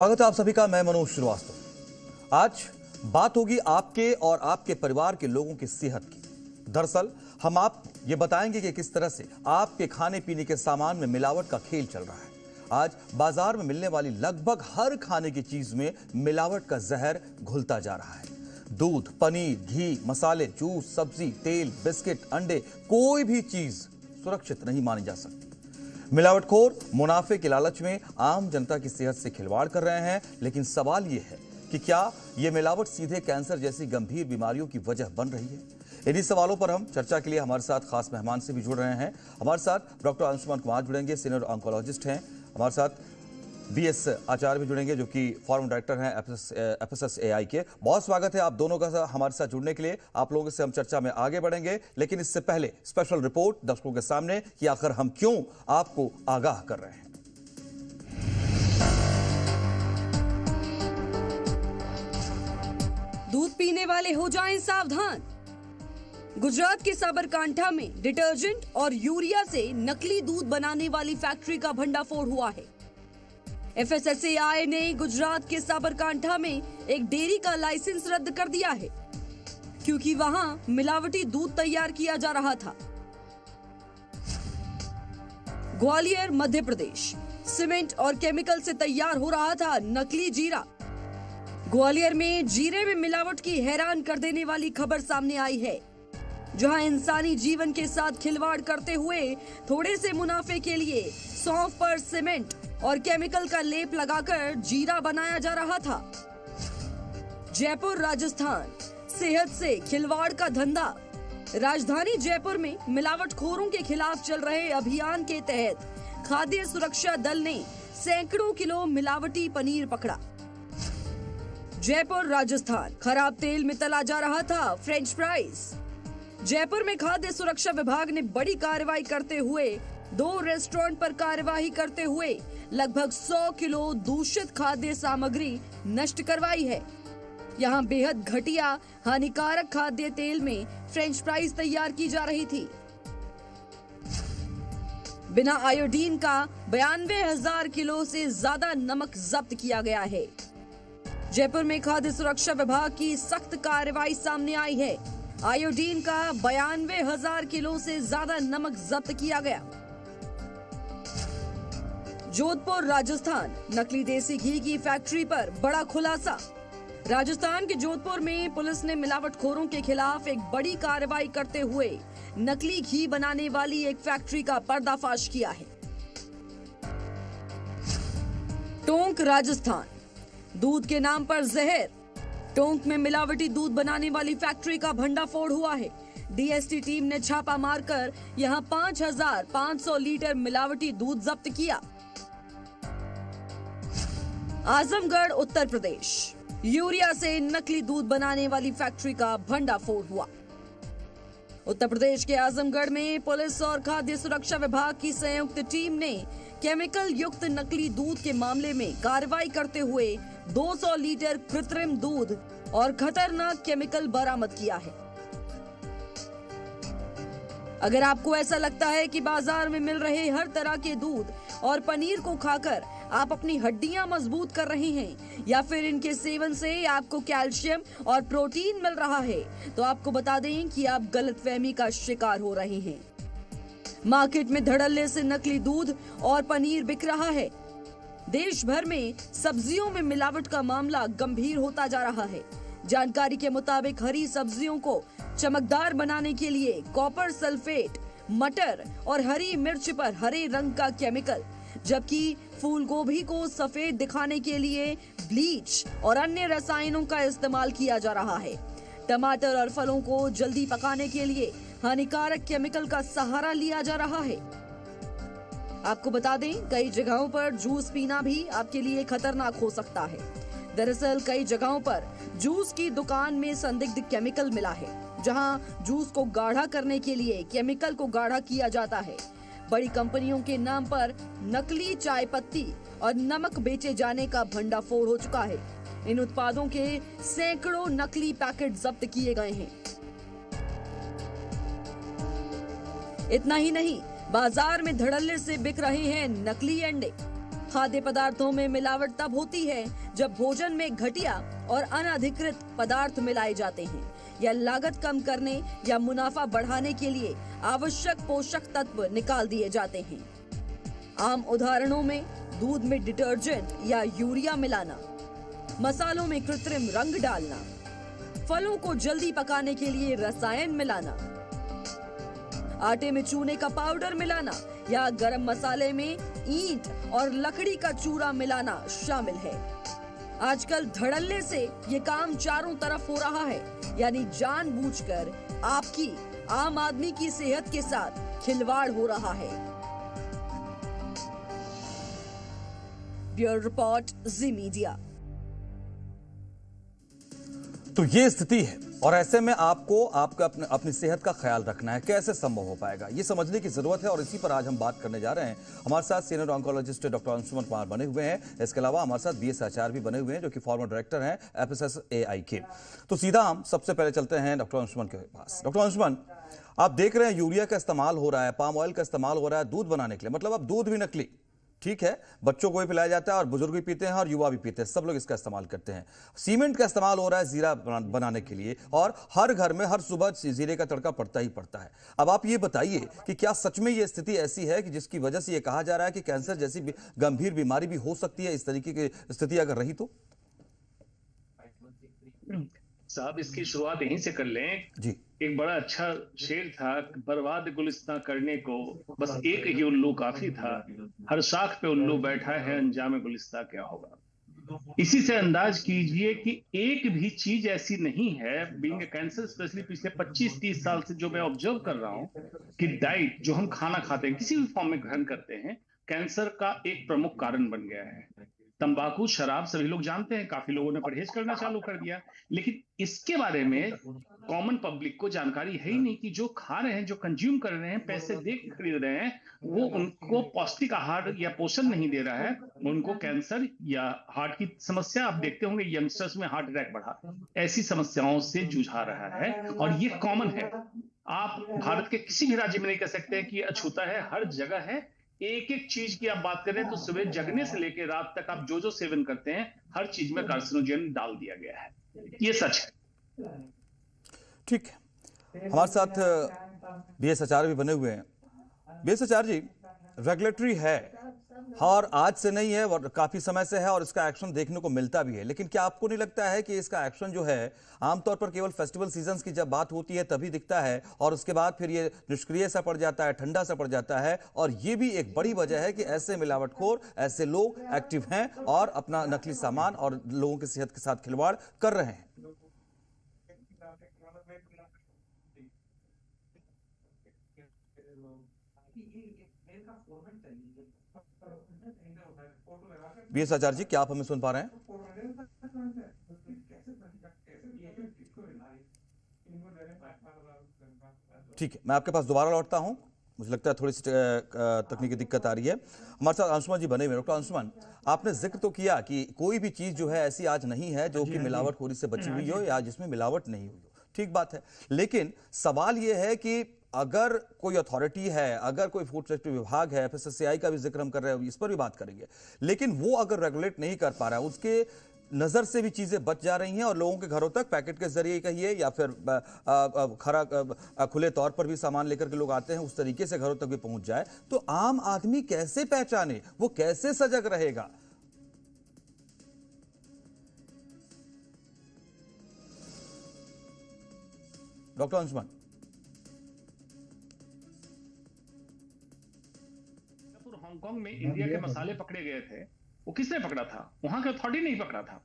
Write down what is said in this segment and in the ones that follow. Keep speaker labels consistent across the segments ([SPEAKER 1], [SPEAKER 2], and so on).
[SPEAKER 1] स्वागत है आप सभी का। मैं मनोज श्रीवास्तव। आज बात होगी आपके और आपके परिवार के लोगों की सेहत की। दरअसल हम आप ये बताएंगे कि किस तरह से आपके खाने पीने के सामान में मिलावट का खेल चल रहा है। आज बाजार में मिलने वाली लगभग हर खाने की चीज में मिलावट का जहर घुलता जा रहा है। दूध, पनीर, घी, मसाले, जूस, सब्जी, तेल, बिस्किट, अंडे, कोई भी चीज सुरक्षित नहीं मानी जा सकती। मिलावटखोर मुनाफे के लालच में आम जनता की सेहत से खिलवाड़ कर रहे हैं, लेकिन सवाल यह है कि क्या यह मिलावट सीधे कैंसर जैसी गंभीर बीमारियों की वजह बन रही है? इन्हीं सवालों पर हम चर्चा के लिए हमारे साथ खास मेहमान से भी जुड़ रहे हैं। हमारे साथ डॉक्टर अंशुमान कुमार जुड़ेंगे, सीनियर ऑन्कोलॉजिस्ट हैं। हमारे साथ बीएस आचार्य भी जुड़ेंगे, जो कि फॉर्म डायरेक्टर हैं एफएसएसएआई के। बहुत स्वागत है आप दोनों का हमारे साथ जुड़ने के लिए। आप लोगों से हम चर्चा में आगे बढ़ेंगे, लेकिन इससे पहले स्पेशल रिपोर्ट दर्शकों के सामने कि आखिर हम क्यों आपको आगाह कर रहे हैं।
[SPEAKER 2] दूध पीने वाले हो जाएं सावधान। गुजरात के साबरकांठा में डिटर्जेंट और यूरिया से नकली दूध बनाने वाली फैक्ट्री का भंडाफोड़ हुआ है। एफएसएसएआई ने गुजरात के साबरकांठा में एक डेयरी का लाइसेंस रद्द कर दिया है, क्योंकि वहां मिलावटी दूध तैयार किया जा रहा था। ग्वालियर, मध्य प्रदेश, सीमेंट और केमिकल से तैयार हो रहा था नकली जीरा। ग्वालियर में जीरे में मिलावट की हैरान कर देने वाली खबर सामने आई है, जहां इंसानी जीवन के साथ खिलवाड़ करते हुए थोड़े से मुनाफे के लिए सौंफ पर सीमेंट और केमिकल का लेप लगाकर जीरा बनाया जा रहा था। जयपुर, राजस्थान, सेहत से खिलवाड़ का धंधा। राजधानी जयपुर में मिलावटखोरों के खिलाफ चल रहे अभियान के तहत खाद्य सुरक्षा दल ने सैकड़ों किलो मिलावटी पनीर पकड़ा। जयपुर, राजस्थान, खराब तेल में तला जा रहा था फ्रेंच फ्राइज। जयपुर में खाद्य सुरक्षा विभाग ने बड़ी कार्रवाई करते हुए 2 रेस्टोरेंट पर कार्रवाई करते हुए लगभग 100 किलो दूषित खाद्य सामग्री नष्ट करवाई है। यहाँ बेहद घटिया हानिकारक खाद्य तेल में फ्रेंच फ्राइज तैयार की जा रही थी। बिना आयोडीन का 92,000 किलो से ज्यादा नमक जब्त किया गया है। जयपुर में खाद्य सुरक्षा विभाग की सख्त कार्रवाई सामने आई है। आयोडीन का 92,000 किलो से ज्यादा नमक जब्त किया गया। जोधपुर, राजस्थान, नकली देसी घी की फैक्ट्री पर बड़ा खुलासा। राजस्थान के जोधपुर में पुलिस ने मिलावटखोरों के खिलाफ एक बड़ी कार्रवाई करते हुए नकली घी बनाने वाली एक फैक्ट्री का पर्दाफाश किया है। टोंक, राजस्थान, दूध के नाम पर जहर। टोंक में मिलावटी दूध बनाने वाली फैक्ट्री का भंडाफोड़ हुआ है। डीएसटी टीम ने छापा मारकर यहां 5,500 लीटर मिलावटी दूध जब्त किया। आजमगढ़, उत्तर प्रदेश, यूरिया से नकली दूध बनाने वाली फैक्ट्री का भंडाफोड़ हुआ। उत्तर प्रदेश के आजमगढ़ में पुलिस और खाद्य सुरक्षा विभाग की संयुक्त टीम ने केमिकल युक्त नकली दूध के मामले में कार्रवाई करते हुए 200 लीटर कृत्रिम दूध और खतरनाक केमिकल बरामद किया है। अगर आपको ऐसा लगता है कि बाजार में मिल रहे हर तरह के दूध और पनीर को खाकर आप अपनी हड्डियां मजबूत कर रहे हैं, या फिर इनके सेवन से आपको कैल्शियम और प्रोटीन मिल रहा है, तो आपको बता दें कि आप गलतफहमी का शिकार हो रहे हैं। मार्केट में धड़ल्ले से नकली दूध और पनीर बिक रहा है। देश भर में सब्जियों में मिलावट का मामला गंभीर होता जा रहा है। जानकारी के मुताबिक हरी सब्जियों को चमकदार बनाने के लिए कॉपर सल्फेट, मटर और हरी मिर्च पर हरे रंग का केमिकल, जबकि फूल गोभी को सफेद दिखाने के लिए ब्लीच और अन्य रसायनों का इस्तेमाल किया जा रहा है। टमाटर और फलों को जल्दी पकाने के लिए हानिकारक केमिकल का सहारा लिया जा रहा है। आपको बता दें, कई जगहों पर जूस पीना भी आपके लिए खतरनाक हो सकता है। दरअसल कई जगहों पर जूस की दुकान में संदिग्ध केमिकल मिला है, जहां जूस को गाढ़ा करने के लिए केमिकल को गाढ़ा किया जाता है। बड़ी कंपनियों के नाम पर नकली चाय पत्ती और नमक बेचे जाने का भंडाफोड़ हो चुका है। इन उत्पादों के सैकड़ों नकली पैकेट जब्त किए गए हैं। इतना ही नहीं, बाजार में धड़ल्ले से बिक रहे हैं नकली अंडे। खाद्य पदार्थों में मिलावट तब होती है जब भोजन में घटिया और अनधिकृत पदार्थ मिलाए जाते हैं या लागत कम करने या मुनाफा बढ़ाने के लिए आवश्यक पोषक तत्व निकाल दिए जाते हैं। आम उदाहरणों में दूध में डिटर्जेंट या यूरिया मिलाना, मसालों में कृत्रिम रंग डालना, फलों को जल्दी पकाने के लिए रसायन मिलाना, आटे में चूने का पाउडर मिलाना या गरम मसाले में ईंट और लकड़ी का चूरा मिलाना शामिल है। आजकल धड़ल्ले से ये काम चारों तरफ हो रहा है, यानी जानबूझकर आपकी आम आदमी की सेहत के साथ खिलवाड़ हो रहा है। ब्यूरो रिपोर्ट, जी मीडिया।
[SPEAKER 1] तो ये स्थिति है और ऐसे में आपको अपनी सेहत का ख्याल रखना है। कैसे संभव हो पाएगा, ये समझने की जरूरत है और इसी पर आज हम बात करने जा रहे हैं। हमारे साथ senior oncologist doctor Anshuman Kumar बने हुए हैं। इसके अलावा हमारे साथ बीएस आचार्य भी बने हुए हैं, जो कि फॉर्मर डायरेक्टर हैं FSSAI के। तो सीधा हम सबसे पहले चलते हैं डॉक्टर अंशुमन के पास। डॉक्टर अंशुमन, आप देख रहे हैं यूरिया का इस्तेमाल हो रहा है, पाम ऑयल का इस्तेमाल हो रहा है दूध बनाने के लिए। मतलब अब दूध भी नकली, ठीक है, बच्चों को भी पिलाया जाता है और बुजुर्ग भी पीते हैं और युवा भी पीते हैं, सब लोग इसका इस्तेमाल करते हैं। सीमेंट का इस्तेमाल हो रहा है जीरा बनाने के लिए और हर घर में हर सुबह जीरे का तड़का पड़ता ही पड़ता है। अब आप ये बताइए कि क्या सच में ये स्थिति ऐसी है कि जिसकी वजह से ये कहा जा रहा है कि कैंसर जैसी गंभीर बीमारी भी हो सकती है, इस तरीके की स्थिति अगर रही तो?
[SPEAKER 3] साहब, इसकी शुरुआत यहीं से कर लें
[SPEAKER 1] जी।
[SPEAKER 3] एक बड़ा अच्छा शेर था, बर्बाद गुलिस्तां करने को बस एक ही उल्लू काफी था, हर शाख पे उल्लू बैठा है, अंजाम गुलिस्तां क्या होगा। इसी से अंदाज कीजिए कि एक भी चीज ऐसी नहीं है, बीइंग कैंसर स्पेशली पिछले 25-30 साल से जो मैं ऑब्जर्व कर रहा हूं कि डाइट जो हम खाना खाते हैं, किसी भी फॉर्म में ग्रहण करते हैं, कैंसर का एक प्रमुख कारण बन गया है। तंबाकू, शराब सभी लोग जानते हैं, काफी लोगों ने परहेज करना चालू कर दिया, लेकिन इसके बारे में कॉमन पब्लिक को जानकारी है ही नहीं कि जो खा रहे हैं, जो कंज्यूम कर रहे हैं, पैसे दे के खरीद रहे हैं, वो उनको पौष्टिक आहार या पोषण नहीं दे रहा है। उनको कैंसर या हार्ट की समस्या, आप देखते होंगे यंगस्टर्स में हार्ट अटैक बढ़ा, ऐसी समस्याओं से जूझा रहा है और ये कॉमन है। आप भारत के किसी भी राज्य में नहीं कह सकते कि अछूता है, हर जगह है। एक एक चीज की आप बात करें तो सुबह जगने से लेकर रात तक आप जो जो सेवन करते हैं, हर चीज में कार्सिनोजेन डाल दिया गया है, ये सच है।
[SPEAKER 1] ठीक है, हमारे साथ बीएस आचार्य भी बने हुए हैं। बीएस आचार्य जी, रेगुलेटरी है और आज से नहीं है और काफी समय से है और इसका एक्शन देखने को मिलता भी है, लेकिन क्या आपको नहीं लगता है कि इसका एक्शन जो है आमतौर पर केवल फेस्टिवल सीजन्स की जब बात होती है तभी दिखता है और उसके बाद फिर ये निष्क्रिय सा पड़ जाता है, ठंडा सा पड़ जाता है? और ये भी एक बड़ी वजह है कि ऐसे मिलावटखोर, ऐसे लोग एक्टिव हैं और अपना नकली सामान और लोगों की सेहत के साथ खिलवाड़ कर रहे हैं। बीएस आचार्य जी, क्या आप हमें सुन पा रहे हैं? ठीक है, मैं आपके पास दोबारा लौटता हूं, मुझे लगता है थोड़ी सी तकनीकी दिक्कत आ रही है। हमारे साथ अंशुमन जी बने हुए। डॉक्टर अंशुमन, आपने जिक्र तो किया कि कोई भी चीज जो है ऐसी आज नहीं है जो कि मिलावटखोरी से बची हुई हो या जिसमें मिलावट नहीं हुई हो, ठीक बात है, लेकिन सवाल यह है कि अगर कोई अथॉरिटी है, अगर कोई फूड सेफ्टी विभाग है, FSSAI का भी जिक्र हम कर रहे हैं, इस पर भी बात करेंगे, लेकिन वो अगर रेगुलेट नहीं कर पा रहा है, उसके नजर से भी चीजें बच जा रही हैं और लोगों के घरों तक पैकेट के जरिए कहिए या फिर खुले तौर पर भी सामान लेकर के लोग आते हैं, उस तरीके से घरों तक भी पहुंच जाए, तो आम आदमी कैसे पहचाने, वो कैसे सजग रहेगा? डॉक्टर अंशुमन।
[SPEAKER 3] हांगकांग में इंडिया के मसाले पकड़े गए थे, वो किसने पकड़ा था? वहां के अथॉरिटी नहीं पकड़ा था।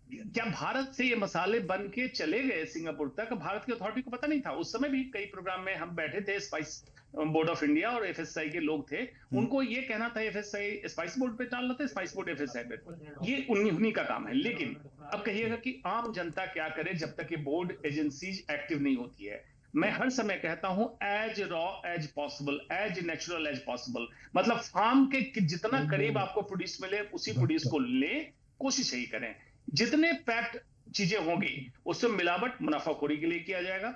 [SPEAKER 3] क्या भारत से ये मसाले बन के चले गए सिंगापुर तक? भारत की अथॉरिटी को पता नहीं था। उस समय भी कई प्रोग्राम में हम बैठे थे, स्पाइस बोर्ड ऑफ इंडिया और FSSAI के लोग थे, उनको ये कहना था FSSAI स्पाइस बोर्ड पे डालना था, स्पाइस बोर्ड FSSAI पे, ये उन्हीं का काम है। लेकिन अब कहिएगा कि आम जनता क्या करे जब तक ये बोर्ड एजेंसीज एक्टिव नहीं होती है। मैं हर समय कहता हूं as raw as possible, as natural as possible, मतलब फार्म के जितना करीब आपको प्रोड्यूस मिले उसी प्रोड्यूस को ले, कोशिश यही करें। जितने पैक्ड चीजें होंगी उसमें मिलावट मुनाफाखोरी के लिए किया जाएगा,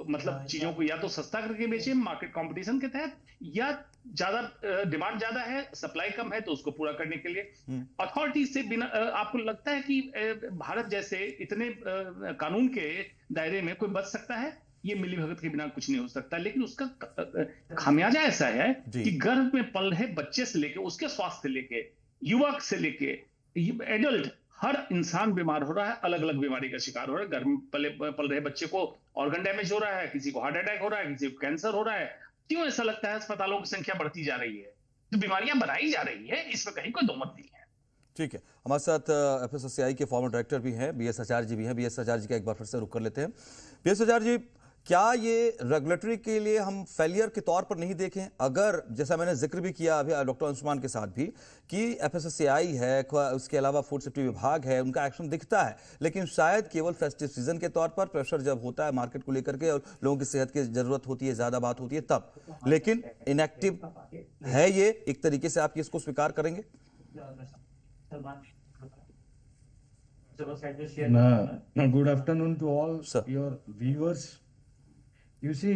[SPEAKER 3] मतलब चीजों को या तो सस्ता करके बेचे मार्केट कंपटीशन के तहत, या ज्यादा डिमांड ज्यादा है, सप्लाई कम है, तो उसको पूरा करने के लिए अथॉरिटी से बिना आपको लगता है कि भारत जैसे इतने कानून के दायरे में कोई बच सकता है? ये मिली भगत के बिना कुछ नहीं हो सकता, लेकिन उसका खामियाजा ऐसा है कि गर्भ में पल रहे बच्चे से लेके उसके स्वास्थ्य से लेके युवक से लेके एडल्ट हर इंसान बीमार हो रहा है, अलग अलग बीमारी का शिकार हो रहा है। गर्भ में पल रहे बच्चे को ऑर्गन डैमेज हो रहा है, किसी को हार्ट अटैक हो रहा है, किसी को कैंसर हो रहा है। क्यों ऐसा लगता है अस्पतालों की संख्या बढ़ती जा रही है? तो बीमारियां बढ़ाई जा रही है, इसमें कहीं कोई दो मत नहीं है।
[SPEAKER 1] ठीक है, हमारे साथ एफएसएसएआई के फॉर्मर डायरेक्टर भी हैं, बीएस आचार्य जी भी हैं। बीएस आचार्य जी का एक बार फिर से रुक कर लेते हैं। बीएस आचार्य जी, क्या ये रेगुलेटरी के लिए हम फेलियर के तौर पर नहीं देखें? अगर जैसा मैंने जिक्र भी किया अभी डॉक्टर अंशुमान के साथ भी कि एफएसएसएआई है, उसके अलावा फूड सेफ्टी विभाग है, उनका एक्शन दिखता है, लेकिन शायद केवल फेस्टिव सीजन के तौर पर प्रेशर जब होता है मार्केट को लेकर के और लोगों की सेहत की जरूरत होती है, ज्यादा बात होती है तब, लेकिन इनएक्टिव है ये एक तरीके से। आप इसको स्वीकार करेंगे?
[SPEAKER 4] Good afternoon to all
[SPEAKER 1] Sir.
[SPEAKER 4] your viewers. You see,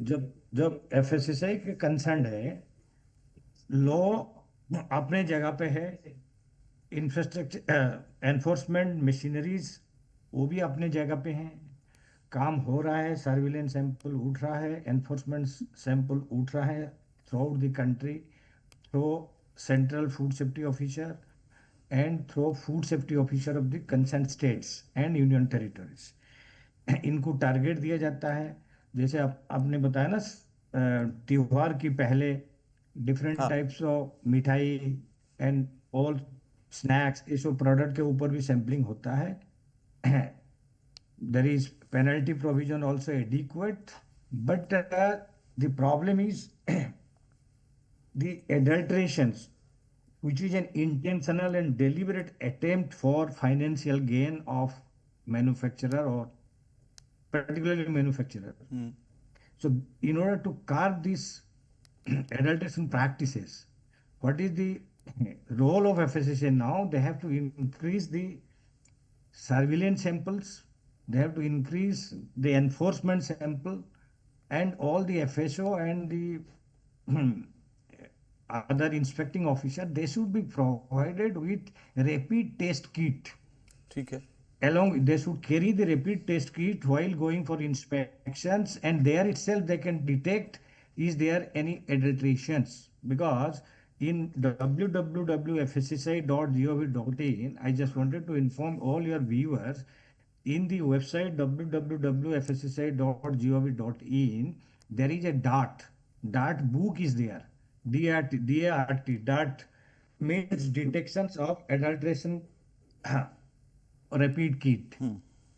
[SPEAKER 4] जब FSSAI के कंसर्न है, लॉ अपने जगह पे है, इंफ्रास्ट्रक्चर एनफोर्समेंट मशीनरीज वो भी अपने जगह पे हैं, काम हो रहा है, सर्विलेंस सैंपल उठ रहा है, एनफोर्समेंट सैंपल उठ रहा है through out the country, through central food safety officer and through food safety officer of the concerned states and union territories. इनको टारगेट दिया जाता है, जैसे आपने बताया ना त्योहार की पहले डिफरेंट टाइप्स ऑफ मिठाई एंड ऑल स्नैक्स, इस प्रोडक्ट के ऊपर भी सैम्पलिंग होता है। There is penalty provision also adequate, but the problem is the adulterations which is an intentional and deliberate attempt for financial gain of manufacturer or particularly manufacturer. So in order to curb these adulteration practices, what is the role of FSSAI now? They have to increase the surveillance samples, they have to increase the enforcement sample, and all the FSO and the other inspecting officer, they should be provided with rapid test kit.
[SPEAKER 1] ठीक है,
[SPEAKER 4] Along, they should carry the rapid test kit while going for inspections, and there itself they can detect is there any adulterations. Because in www.fssai.gov.in, I just wanted to inform all your viewers, in the website www.fssai.gov.in, there is a DART book is there. DART DART means detections of adulteration rapid kit.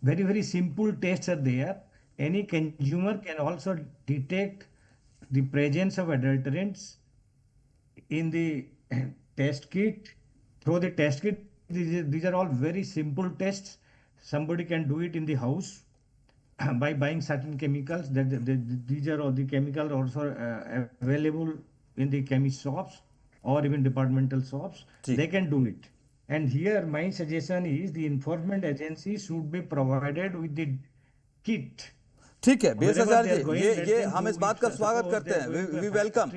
[SPEAKER 4] Very, very simple tests are there. Any consumer can also detect the presence of adulterants in the test kit. Through the test kit, these are all very simple tests. Somebody can do it in the house by buying certain chemicals. These are all the chemicals also available in the chemist shops or even departmental shops. They can do it. And here my suggestion is the enforcement agency should be provided with the kit.
[SPEAKER 1] ठीक है BS आचार्य जी, ये हम इस बात का स्वागत करते हैं, वी वेलकम,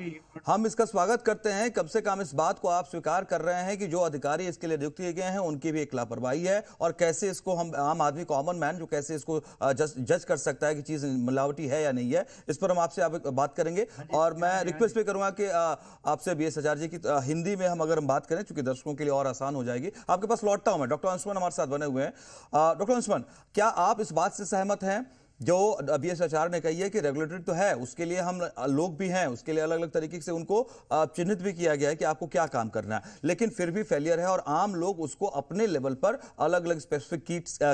[SPEAKER 1] हम इसका स्वागत करते हैं। कम से कम इस बात को आप स्वीकार कर रहे हैं कि जो अधिकारी इसके लिए नियुक्त किए गए हैं उनकी भी एक लापरवाही है, और कैसे इसको हम आम आदमी कॉमन मैन जो कैसे इसको जज कर सकता है कि चीज मिलावटी है या नहीं है, इस पर हम आपसे बात करेंगे। और मैं रिक्वेस्ट भी करूंगा कि आपसे बीएस आचार्य जी की हिंदी में हम अगर हम बात करें, चूंकि दर्शकों के लिए और आसान हो जाएगी। आपके पास लौटता हूं मैं, डॉक्टर अंशुमान हमारे साथ बने हुए हैं। डॉक्टर अंशुमान, क्या आप इस बात से सहमत हैं जो बीएस आचार्य ने कही है कि रेगुलेटरी तो है, उसके लिए हम लोग भी हैं, उसके लिए अलग अलग तरीके से उनको चिन्हित भी किया गया है कि आपको क्या काम करना है, लेकिन फिर भी फेलियर है और आम लोग उसको अपने लेवल पर अलग अलग स्पेसिफिक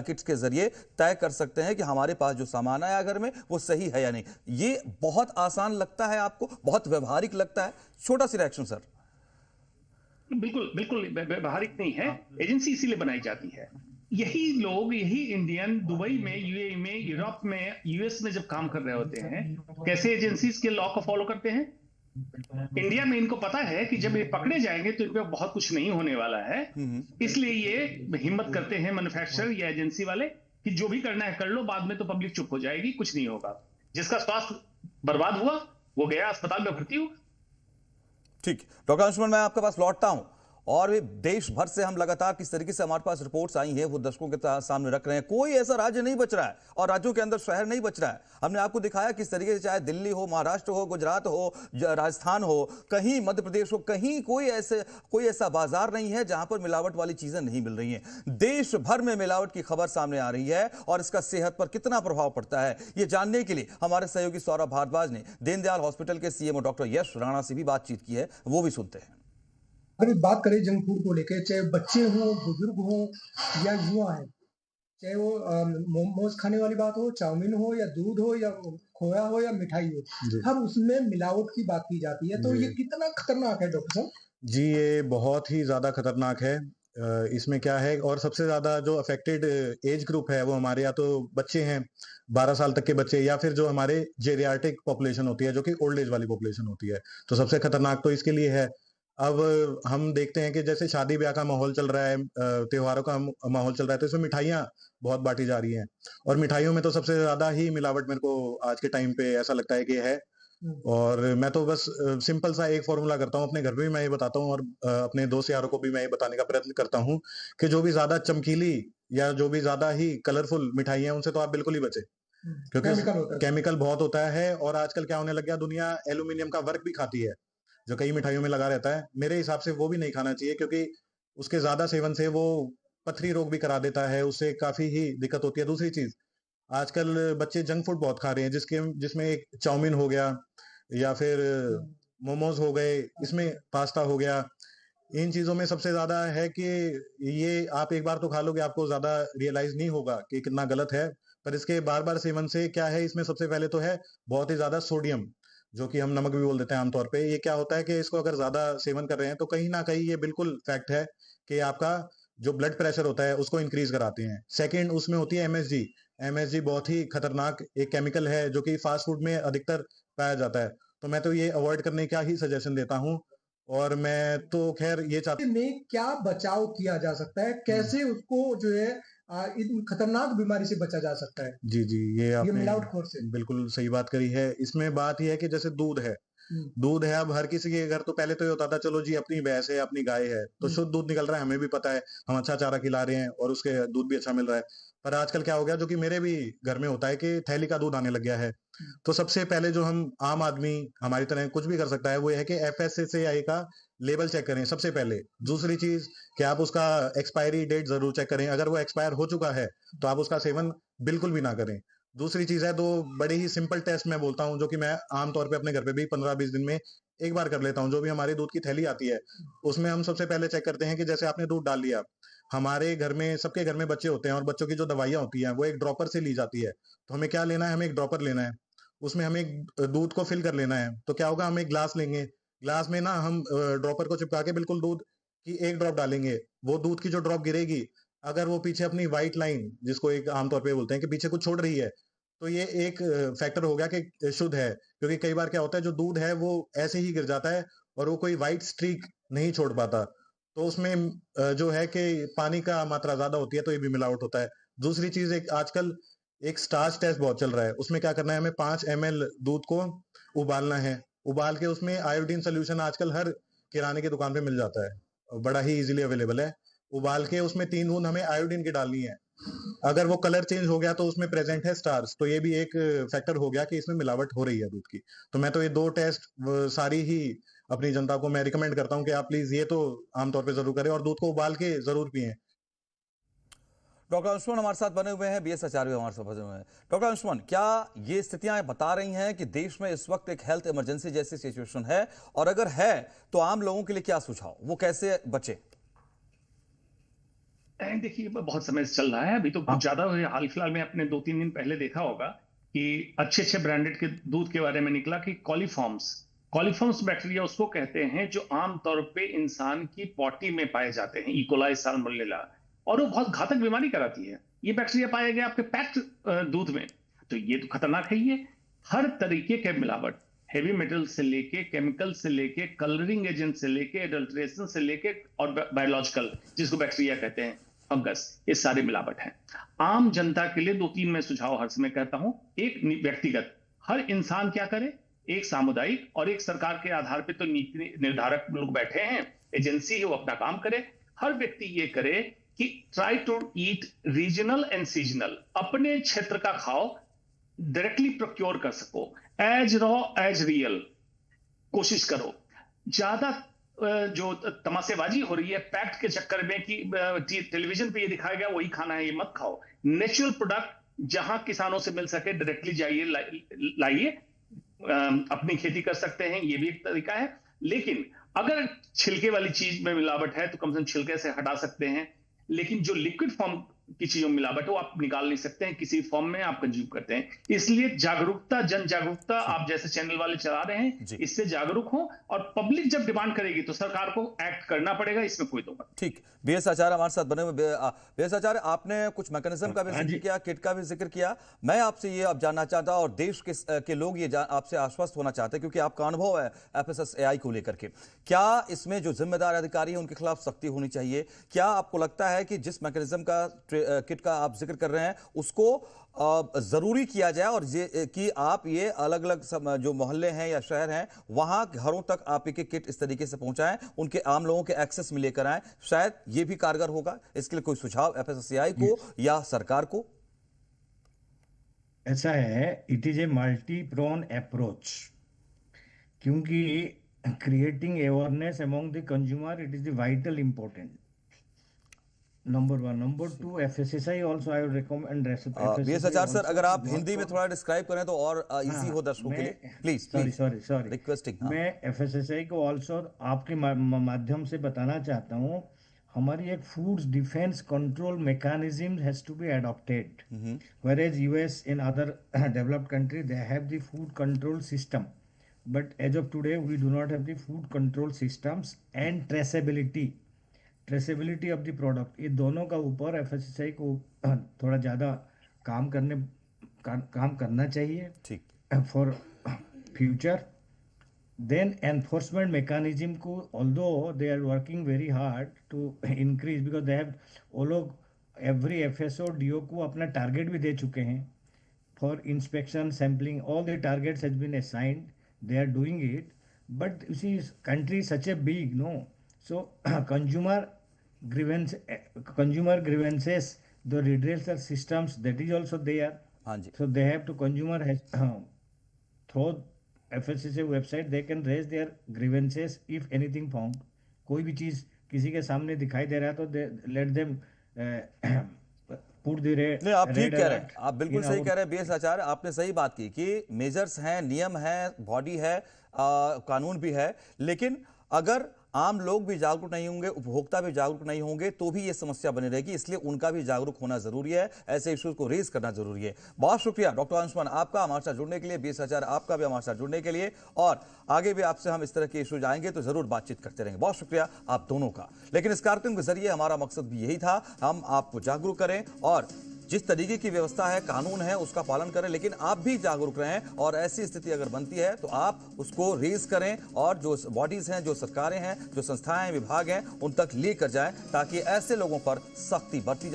[SPEAKER 1] किट्स के जरिए तय कर सकते हैं कि हमारे पास जो सामान आया घर में वो सही है या नहीं। ये बहुत आसान लगता है आपको, बहुत व्यवहारिक लगता है? छोटा सी रिएक्शन सर।
[SPEAKER 3] बिल्कुल बिल्कुल व्यवहारिक नहीं है, एजेंसी इसीलिए बनाई जाती है। यही लोग, यही इंडियन दुबई में, यूएई में, यूरोप में, यूएस में जब काम कर रहे होते हैं, कैसे एजेंसीज के लॉ को फॉलो करते हैं? इंडिया में इनको पता है कि जब ये पकड़े जाएंगे तो इन पे बहुत कुछ नहीं होने वाला है, इसलिए ये हिम्मत करते हैं मैन्युफैक्चरर या एजेंसी वाले कि जो भी करना है कर लो, बाद में तो पब्लिक चुप हो जाएगी, कुछ नहीं होगा। जिसका स्वास्थ्य बर्बाद हुआ वो गया अस्पताल में भर्ती हुआ,
[SPEAKER 1] ठीक, डॉक्टर अंशुमन, मैं आपके पास लौटता हूं। और भी देश भर से हम लगातार किस तरीके से हमारे पास रिपोर्ट्स आई हैं वो दर्शकों के सामने रख रहे हैं। कोई ऐसा राज्य नहीं बच रहा है और राज्यों के अंदर शहर नहीं बच रहा है। हमने आपको दिखाया किस तरीके से, चाहे दिल्ली हो, महाराष्ट्र हो, गुजरात हो, राजस्थान हो, कहीं मध्य प्रदेश हो, कहीं कोई ऐसा बाजार नहीं है जहां पर मिलावट वाली चीजें नहीं मिल रही हैं। देश भर में मिलावट की खबर सामने आ रही है और इसका सेहत पर कितना प्रभाव पड़ता है, ये जानने के लिए हमारे सहयोगी सौरभ भारद्वाज ने दीनदयाल हॉस्पिटल के सीएमओ डॉक्टर यश राणा से भी बातचीत की है, वो भी सुनते हैं।
[SPEAKER 5] अगर बात करें जंक फूड को लेकर, चाहे बच्चे हों, बुजुर्ग हों या युवा हैं, चाहे वो मोमोज खाने वाली बात हो, चाउमीन हो या दूध हो या खोया हो या मिठाई हो, हर उसमें मिलावट की बात की जाती है। तो ये कितना खतरनाक है डॉक्टर साहब?
[SPEAKER 6] जी, ये बहुत ही ज़्यादा खतरनाक है। इसमें क्या है, और सबसे ज़्यादा जो अफेक्टेड एज ग्रुप है वो हमारे या तो बच्चे हैं, 12 साल तक के बच्चे, या फिर जो हमारे जेरियाट्रिक पॉपुलेशन होती है, जो कि ओल्ड एज वाली पॉपुलेशन होती है। तो सबसे खतरनाक तो इसके लिए है। अब हम देखते हैं कि जैसे शादी ब्याह का माहौल चल रहा है, त्योहारों का माहौल चल रहा है, तो इसमें मिठाइयाँ बहुत बांटी जा रही हैं। और मिठाइयों में तो सबसे ज़्यादा ही मिलावट मेरे को आज के टाइम पे ऐसा लगता है कि है। और मैं तो बस सिंपल सा एक फॉर्मूला करता हूँ, अपने घर में भी मैं ये बताता हूँ और अपने दोस्त यारों को भी मैं ये बताने का प्रयत्न करता हूँ कि जो भी ज्यादा चमकीली या जो भी ज्यादा ही कलरफुल मिठाई है उनसे तो आप बिल्कुल ही बचे, क्योंकि केमिकल बहुत होता है। और आजकल क्या होने लग गया, दुनिया एल्यूमिनियम का वर्क भी खाती है जो कई मिठाइयों में लगा रहता है। मेरे हिसाब से वो भी नहीं खाना चाहिए, क्योंकि उसके ज्यादा सेवन से वो पथरी रोग भी करा देता है, उससे काफी ही दिक्कत होती है। दूसरी चीज, आजकल बच्चे जंक फूड बहुत खा रहे हैं, जिसमें एक चाउमीन हो गया या फिर मोमोज हो गए, इसमें पास्ता हो गया। इन चीजों में सबसे ज्यादा है कि ये आप एक बार तो खा लोगे, आपको ज्यादा रियलाइज नहीं होगा कि कितना गलत है, पर इसके बार बार सेवन से क्या है, इसमें सबसे पहले तो है बहुत ही ज्यादा सोडियम, जो कि हम नमक भी बोल देते हैं आमतौर पे। ये क्या होता है कि इसको अगर ज्यादा सेवन कर रहे हैं तो कहीं ना कहीं ये बिल्कुल फैक्ट है कि आपका जो ब्लड प्रेशर होता है उसको इंक्रीज कराते हैं। सेकंड, उसमें होती है एमएसजी। एमएसजी बहुत ही खतरनाक एक केमिकल है जो कि फास्ट फूड में अधिकतर पाया जाता है। तो मैं तो ये अवॉइड करने का ही सजेशन देता हूँ। और मैं तो खैर ये चाहता
[SPEAKER 5] में क्या बचाव किया जा सकता है, कैसे उसको जो है इन खतरनाक बीमारी से बचा जा सकता है?
[SPEAKER 6] जी जी, ये आपने
[SPEAKER 5] मिलावटखोर से
[SPEAKER 6] बिल्कुल सही बात करी है। इसमें बात यह है कि जैसे दूध है, दूध है, अब हर किसी के घर तो पहले तो ये होता था चलो जी अपनी भैंस है, अपनी गाय है तो शुद्ध दूध निकल रहा है, हमें भी पता है, हम अच्छा चारा खिला रहे हैं और उसके दूध भी अच्छा मिल रहा है। पर आजकल क्या हो गया, जो कि मेरे भी घर में होता है, कि थैली का दूध आने लग गया है। तो सबसे पहले जो हम आम आदमी हमारी तरह कुछ भी कर सकता है वो है कि FSSAI का लेबल चेक करें सबसे पहले। दूसरी चीज कि आप उसका एक्सपायरी डेट जरूर चेक करें, अगर वो एक्सपायर हो चुका है तो आप उसका सेवन बिल्कुल भी ना करें। दूसरी चीज है, दो बड़े ही सिंपल टेस्ट मैं बोलता हूँ जो कि मैं आमतौर पे अपने घर पे भी 15-20 दिन में एक बार कर लेता हूँ। जो भी हमारी दूध की थैली आती है उसमें हम सबसे पहले चेक करते हैं कि जैसे आपने दूध डाल लिया, हमारे घर में सबके घर में बच्चे होते हैं और बच्चों की जो दवाइयाँ होती हैं वो एक ड्रॉपर से ली जाती है। तो हमें क्या लेना है, हमें एक ड्रॉपर लेना है, उसमें हमें एक दूध को फिल कर लेना है। तो क्या होगा, हम एक ग्लास लेंगे, ग्लास में ना हम ड्रॉपर को चिपका के बिल्कुल दूध की एक ड्रॉप डालेंगे। वो दूध की जो ड्रॉप गिरेगी, अगर वो पीछे अपनी व्हाइट लाइन, जिसको एक आमतौर पे बोलते हैं कि पीछे कुछ छोड़ रही है, तो ये एक फैक्टर हो गया कि शुद्ध है। क्योंकि कई बार क्या होता है, जो दूध है वो ऐसे ही गिर जाता है और वो कोई व्हाइट स्ट्रीक नहीं छोड़ पाता, तो उसमें जो है कि पानी का मात्रा ज्यादा होती है, तो ये भी मिलावट होता है। दूसरी चीज, एक आजकल एक स्टार्च टेस्ट बहुत चल रहा है, उसमें क्या करना है, हमें 5 ml दूध को उबालना है। उबाल के उसमें आयोडीन सोल्यूशन आजकल हर किराने की दुकान पे मिल जाता है, बड़ा ही इजीली अवेलेबल है। उबाल के उसमें 3 बूंद हमें आयोडीन की डालनी है। अगर वो कलर चेंज हो गया तो उसमें प्रेजेंट है स्टार्च, तो ये भी एक फैक्टर हो गया कि इसमें मिलावट हो रही है दूध की। तो मैं तो ये 2 टेस्ट सारी ही अपनी जनता को मैं रिकमेंड करता हूँ कि आप प्लीज ये तो आमतौर पे जरूर करें और दूध को उबाल के जरूर पिएं।
[SPEAKER 1] डॉक्टर अंशुमन हमारे साथ बने हुए हैं, BS आचार्य हमारे साथ बने हुए हैं। डॉक्टर अंशुमन, क्या ये स्थितियां बता रही हैं कि देश में इस वक्त एक हेल्थ इमरजेंसी जैसी सिचुएशन है, और अगर है तो आम लोगों के लिए क्या सुझाव, वो कैसे बचे?
[SPEAKER 3] देखिए, बहुत समय से चल रहा है, अभी तो कुछ ज्यादा हाल फिलहाल में आपने 2-3 दिन पहले देखा होगा कि अच्छे ब्रांडेड के दूध के बारे में निकला कि कॉलीफॉर्म्स बैक्टीरिया उसको कहते हैं जो आमतौर पे इंसान की पॉटी में पाए जाते हैं, इकोलाई, साल्मोनेला, और वो बहुत घातक बीमारी कराती है। ये बैक्टीरिया पाया गया आपके पैक्ड दूध में, तो ये तो खतरनाक है। ये हर तरीके के मिलावट, हेवी मेटल से लेके, केमिकल से लेके, कलरिंग एजेंट से लेके, एडल्ट्रेशन से लेके, और बायोलॉजिकल जिसको बैक्टीरिया कहते हैं, फंगस, ये सारे मिलावट हैं। आम जनता के लिए 2-3 मैं सुझाव हर समय कहता हूं। एक, व्यक्तिगत हर इंसान क्या करे, एक सामुदायिक और एक सरकार के आधार पे तो नीति निर्धारक लोग बैठे हैं, एजेंसी है, वो अपना काम करे। हर व्यक्ति ये करे कि try to eat regional and seasonal, अपने क्षेत्र का खाओ, डायरेक्टली प्रोक्योर कर सको, एज रॉ एज रियल कोशिश करो। ज्यादा जो तमाशेबाजी हो रही है पैक्ट के चक्कर में कि टेलीविजन पे ये दिखाया गया वही खाना है, ये मत खाओ। नेचुरल प्रोडक्ट जहां किसानों से मिल सके डायरेक्टली जाइए, लाइए, अपनी खेती कर सकते हैं, ये भी एक तरीका है। लेकिन अगर छिलके वाली चीज में मिलावट है तो कम से कम छिलके से हटा सकते हैं, लेकिन जो लिक्विड फॉर्म की चीजों में मिलावट है वो आप निकाल नहीं सकते हैं, किसी फॉर्म में आप कंज्यूम करते हैं। इसलिए जागरूकता, जन जागरूकता आप जैसे चैनल वाले चला रहे हैं, इससे जागरूक हो, और पब्लिक जब डिमांड करेगी तो सरकार को एक्ट करना पड़ेगा, इसमें कोई दो बात।
[SPEAKER 1] ठीक, बीएस आचार्य हमारे साथ बने हुए। बीएस आचार्य, आपने कुछ मैकेनिज्म का भी जिक्र किया, किट का भी जिक्र किया। मैं आपसे ये अब जानना चाहता और देश के लोग ये आपसे आश्वस्त होना चाहते हैं, क्योंकि आपका अनुभव है FSSAI को लेकर के, क्या इसमें जो जिम्मेदार अधिकारी है उनके खिलाफ सख्ती होनी चाहिए? क्या आपको लगता है कि जिस मैकेनिज्म का किट का आप जिक्र कर रहे हैं उसको जरूरी किया जाए, और ये कि आप ये अलग अलग जो मोहल्ले हैं या शहर हैं वहां घरों तक आप एक किट इस तरीके से पहुंचाएं, उनके आम लोगों के एक्सेस में लेकर आए, शायद ये भी कारगर होगा? इसके लिए कोई सुझाव FSSAI को या सरकार को?
[SPEAKER 4] ऐसा है, it is a multi prong approach, क्योंकि creating awareness among the consumer, it is the vital important. Number one. Number two, FSSAI also I would recommend
[SPEAKER 1] BS Acharya sir, अगर आप हिंदी में थोड़ा डिस्क्राइब करें तो और इजी हो दर्शकों के लिए, प्लीज।
[SPEAKER 4] Sorry
[SPEAKER 1] requesting.
[SPEAKER 4] मैं FSSAI को ऑल्सो आपके माध्यम से बताना चाहता हूँ, हमारी एक foods defence control mechanism has to be adopted, whereas US in other developed country they have the food control system, but as of today we do not have the food control systems and traceability of the product। ये दोनों का ऊपर FSSAI को थोड़ा ज़्यादा काम करना चाहिए,
[SPEAKER 1] ठीक,
[SPEAKER 4] for future. Then enforcement mechanism को, although they are working very hard to increase, because they have, वो लोग एवरी FSO DO को अपना टारगेट भी दे चुके हैं for inspection, sampling, all the targets has been assigned, they are doing it, but you see country is such a big, no, so consumer grievances, the redressal systems, that is also there, so they have to, consumer has through FSSAI website they can raise their grievances if anything found। कोई भी चीज किसी के सामने दिखाई दे रहा है तो let them
[SPEAKER 1] नहीं, आप ठीक कह रहे हैं, आप बिल्कुल सही कह रहे हैं बीएस आचार्य, आपने सही बात की कि मेजर्स हैं, नियम है, बॉडी है, कानून भी है, लेकिन अगर आम लोग भी जागरूक नहीं होंगे, उपभोक्ता भी जागरूक नहीं होंगे तो भी ये समस्या बनी रहेगी। इसलिए उनका भी जागरूक होना जरूरी है, ऐसे इश्यूज को रेज करना जरूरी है। बहुत शुक्रिया डॉक्टर अंशुमन आपका हमारे साथ जुड़ने के लिए, बीएस आचार्य आपका भी हमारे साथ जुड़ने के लिए, और आगे भी आपसे हम इस तरह के इश्यूज आएंगे तो जरूर बातचीत करते रहेंगे। बहुत शुक्रिया आप दोनों का। लेकिन इस कार्यक्रम के जरिए हमारा मकसद भी यही था, हम आपको जागरूक करें और जिस तरीके की व्यवस्था है, कानून है, उसका पालन करें, लेकिन आप भी जागरूक रहें, और ऐसी स्थिति अगर बनती है तो आप उसको रेज करें और जो बॉडीज हैं, जो सरकारें हैं, जो संस्थाएं, विभाग हैं, उन तक लेकर जाएं, ताकि ऐसे लोगों पर सख्ती बरती जाए।